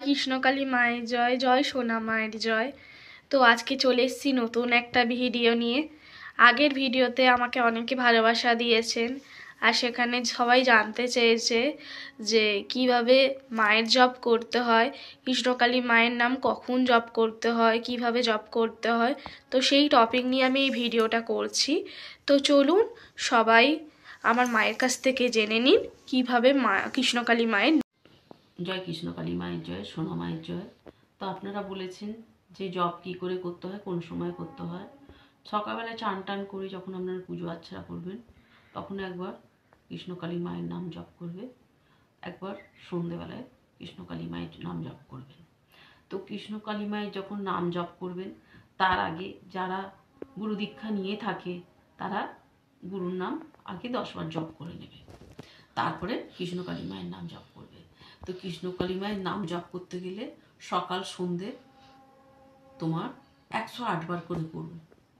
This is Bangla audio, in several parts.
কৃষ্ণকালী মায়ের জয়, জয় সোনা মায়ের জয়। তো আজকে চলে এসেছি নতুন একটা ভিডিও নিয়ে। আগের ভিডিওতে আমাকে অনেকে ভালোবাসা দিয়েছেন, আর সেখানে সবাই জানতে চেয়েছে যে কিভাবে মায়ের জপ করতে হয়, কৃষ্ণকালী মায়ের নাম কখন জপ করতে হয়, কিভাবে জপ করতে হয়। তো সেই টপিক নিয়ে আমি এই ভিডিওটা করছি। তো চলুন সবাই আমার মায়ের কাছ থেকে জেনে নিন কিভাবে কৃষ্ণকালী মায়ের জয় কৃষ্ণকালী মায়ের জয়, সোনা মায়ের জয়। তো আপনারা বলেছেন যে জব কী করে করতে হয়, কোন সময় করতে হয়। সকালবেলা চান টান করে যখন আপনারা পুজো আচ্ছারা করবেন তখন একবার কৃষ্ণকালী মায়ের নাম জপ করবে, একবার সন্ধেবেলায় কৃষ্ণকালী মায়ের নাম জপ করবেন। তো কৃষ্ণকালী মায়ের যখন নাম জপ করবেন তার আগে যারা গুরু দীক্ষা নিয়ে থাকে তারা গুরুর নাম আগে 10 বার জপ করে নেবে, তারপরে কৃষ্ণকালী মায়ের নাম জপ করবে। তো কৃষ্ণকালী মায়ের নাম জপ করতে গেলে সকাল সন্ধে তোমার 108 বার করে করুন,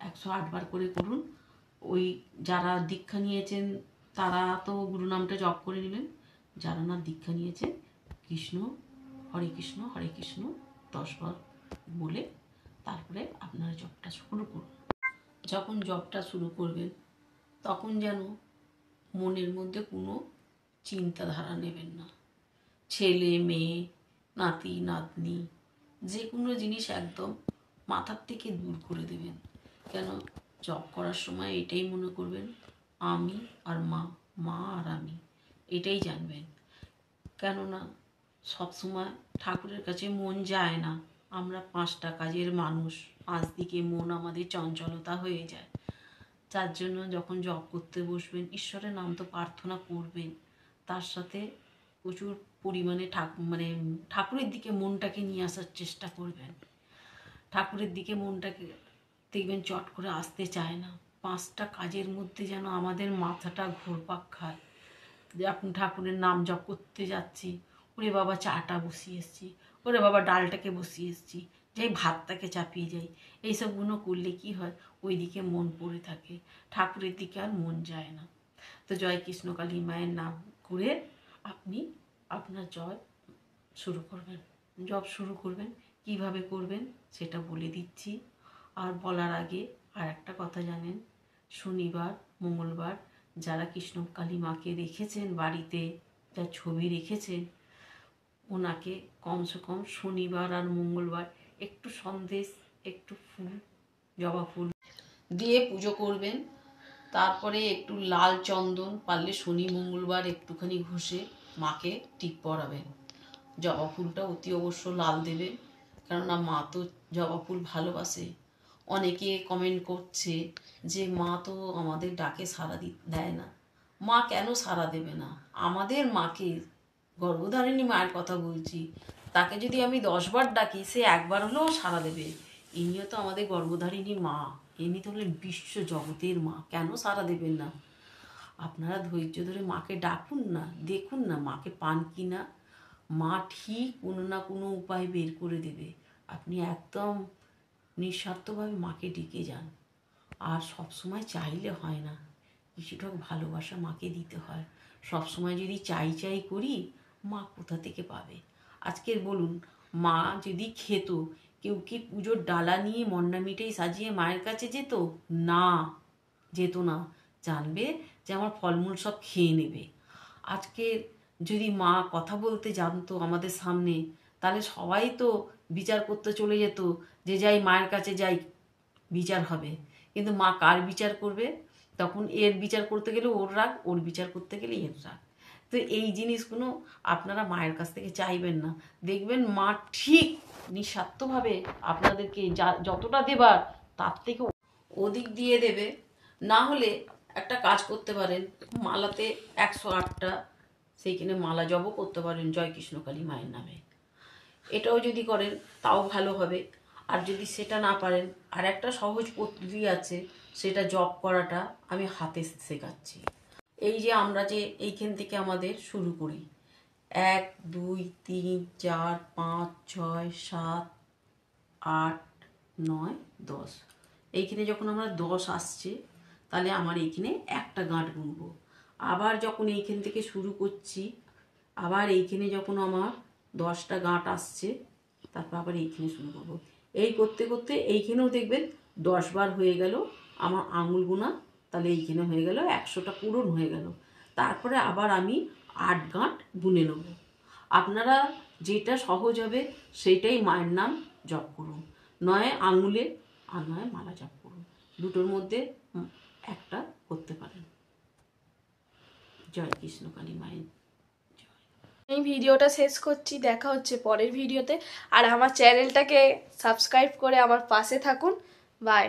108 বার করে করুন। ওই যারা দীক্ষা নিয়েছেন তারা তো গুরু নামটা জপ করে নেবেন, যারা না দীক্ষা নিয়েছেন কৃষ্ণ হরে কৃষ্ণ 10 বার বলে তারপরে আপনারা জপটা শুরু করুন। যখন জপটা শুরু করবেন তখন যেন মনের মধ্যে কোনো চিন্তাধারা নেবেন না। ছেলে মেয়ে নাতি নাতনি যে কোনো জিনিস একদম মাথার থেকে দূর করে দেবেন। কেন জপ করার সময় এটাই মনে করবেন আমি আর মা, মা আর আমি, এটাই জানবেন। কেননা সবসময় ঠাকুরের কাছে মন যায় না, আমরা 5টা কাজের মানুষ, 5 দিকে মন আমাদের চঞ্চলতা হয়ে যায়। যার জন্য যখন জপ করতে বসবেন ঈশ্বরের নাম তো প্রার্থনা করবেন, তার সাথে প্রচুর পরিমাণে ঠাকুরের দিকে মনটাকে নিয়ে আসার চেষ্টা করবেন। ঠাকুরের দিকে মনটাকে দেখবেন চট করে আসতে চায় না। 5টা কাজের মধ্যে যেন আমাদের মাথাটা ঘুরপাক খায়। যে আপনি ঠাকুরের নাম জপ করতে যাচ্ছি, ওরে বাবা চাটা বসিয়ে এসছি, ওরে বাবা ডালটাকে বসিয়ে এসছি, যাই ভাতটাকে চাপিয়ে যাই, এইসবগুলো করলে কি হয় ওই দিকে মন পড়ে থাকে, ঠাকুরের দিকে আর মন যায় না। তো জয় কৃষ্ণকালী মায়ের নাম করে আপনি আপনার জয় শুরু করবেন, জপ শুরু করবেন। কিভাবে করবেন সেটা বলে দিচ্ছি। আর বলার আগে আর একটা কথা জানেন, শনিবার মঙ্গলবার যারা কৃষ্ণকালী মাকে রেখেছেন বাড়িতে, যার ছবি রেখেছেন, ওনাকে কমসে কম শনিবার আর মঙ্গলবার একটু সন্দেশ, একটু ফুল, জবা ফুল দিয়ে পুজো করবেন। তারপরে একটু লাল চন্দন পারলে শনি মঙ্গলবার একটুখানি ঘষে মাকে টিপ পরাবেন। জবা ফুলটা অতি অবশ্য লাল দেবে, কেননা মা তো জবা ফুল ভালোবাসে। অনেকে কমেন্ট করছে যে মা তো আমাদের ডাকে সাড়া দেয় না। মা কেন সাড়া দেবে না? আমাদের মাকে, গর্ভধারিণী মায়ের কথা বলছি, তাকে যদি আমি 10 বার ডাকি সে একবার হলেও সাড়া দেবে। ইনিও তো আমাদের গর্ভধারিণী মা, ইনি তো হলেন বিশ্ব জগতের মা, কেন সাড়া দেবেন না? আপনারা ধৈর্য ধরে মাকে ডাকুন না, দেখুন না মাকে পান কি না। মা ঠিক কোনো না কোনো উপায় বের করে দেবে। আপনি একদম নিঃস্বার্থভাবে মাকে ডেকে যান। আর সবসময় চাইলে হয় না, কিছুটা ভালোবাসা মাকে দিতে হয়। সবসময় যদি চাই চাই করি মা কোথা থেকে পাবে? আজকের বলুন, মা যদি খেত, কেউ কি পুজোর ডালা নিয়ে মন্ডা মিঠাই সাজিয়ে মায়ের কাছে যেত? না, যেত না। জানবে যে আমার ফলমূল সব খেয়ে নেবে। আজকে যদি মা কথা বলতে জানতো আমাদের সামনে, তাহলে সবাই তো বিচার করতে চলে যেত যে যাই মায়ের কাছে যাই বিচার হবে। কিন্তু মা কার বিচার করবে? তখন এর বিচার করতে গেলে ওর রাগ, ওর বিচার করতে গেলে এর রাগ। তো এই জিনিসগুলো আপনারা মায়ের কাছ থেকে চাইবেন না। দেখবেন মা ঠিক নিঃস্বার্থভাবে আপনাদেরকে যতটা দেবার তার থেকে অধিক দিয়ে দেবে। না হলে একটা কাজ করতে পারেন, মালাতে 108টা সেইখানে মালা জপ করতে পারেন জয় কৃষ্ণকালী মায়ের নামে। এটাও যদি করেন তাও ভালো হবে। আর যদি সেটা না পারেন, আর একটা সহজ পদ্ধতি আছে, সেটা জপ করাটা আমি হাতে শেখাচ্ছি। এই যে আমরা যে এইখান থেকে আমাদের শুরু করি, 1 2 3 4 5 6 7 8 9 10, এইখানে যখন আমরা 10 আসছে তাহলে আমার এইখানে একটা গাঁট গুনবো। আবার যখন এইখান থেকে শুরু করছি, আবার এইখানে যখন আমার 10টা গাঁট আসছে, তারপর আবার এইখানে শুরু করবো। এই করতে করতে এইখানেও দেখবেন 10 বার হয়ে গেল আমার আঙুল গোনা, তাহলে এইখানে হয়ে গেল 100টা পূরণ হয়ে গেল। তারপরে আবার আমি 8 গাঁট বুনে নেব। আপনারা যেটা সহজ হবে সেইটাই মায়ের নাম জপ করুন, নয় আঙুলে আর নয় মালা জপ করুন, দুটোর মধ্যে একটা করতে পারেন। জয় কৃষ্ণ কালী মায়ের। এই ভিডিওটা শেষ করছি, দেখা হচ্ছে পরের ভিডিওতে। আর আমার চ্যানেলটাকে সাবস্ক্রাইব করে আমার পাশে থাকুন। বাই।